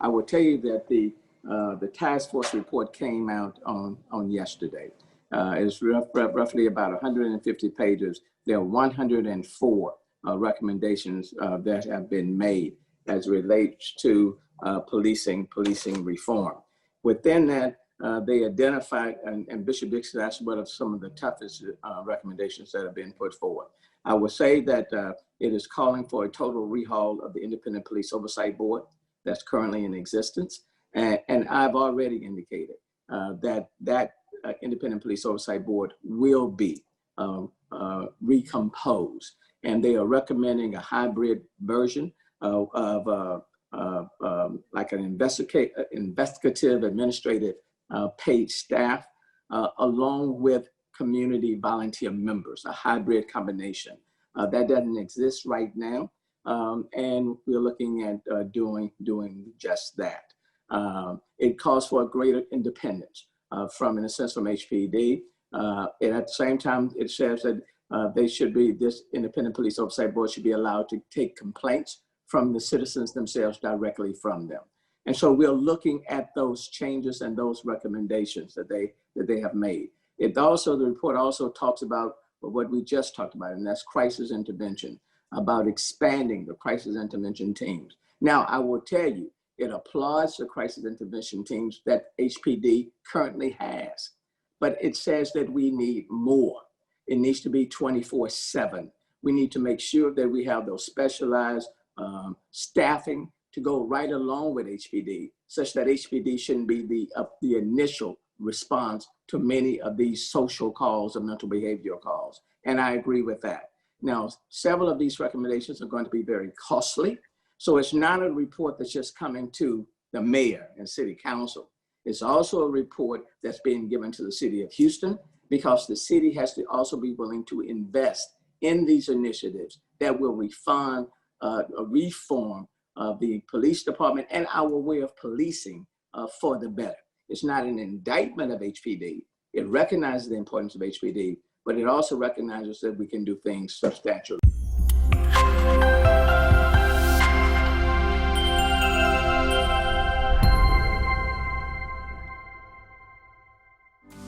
I will tell you that the task force report came out on yesterday. It's roughly about 150 pages. There are 104 recommendations that have been made as relates to policing reform. Within that, they identified, and Bishop Dixon asked what are some of the toughest recommendations that have been put forward. I would say that it is calling for a total rehaul of the Independent Police Oversight Board that's currently in existence. And I've already indicated that Independent Police Oversight Board will be recomposed. And they are recommending a hybrid version of like an investigative administrative paid staff, along with community volunteer members, a hybrid combination. That doesn't exist right now, and we're looking at doing just that. It calls for a greater independence from, in a sense, from HPD. And at the same time, it says that this Independent Police Oversight Board should be allowed to take complaints from the citizens themselves directly from them. And so we're looking at those changes and those recommendations that they have made. The report also talks about what we just talked about, and that's crisis intervention, about expanding the crisis intervention teams. Now, I will tell you, it applauds the crisis intervention teams that HPD currently has, but it says that we need more. It needs to be 24/7. We need to make sure that we have those specialized staffing to go right along with HPD, such that HPD shouldn't be the initial response to many of these social calls or mental behavioral calls. And I agree with that. Now, several of these recommendations are going to be very costly. So it's not a report that's just coming to the mayor and city council. It's also a report that's being given to the city of Houston, because the city has to also be willing to invest in these initiatives that will reform the police department and our way of policing for the better. It's not an indictment of HPD. It recognizes the importance of HPD, but it also recognizes that we can do things substantially.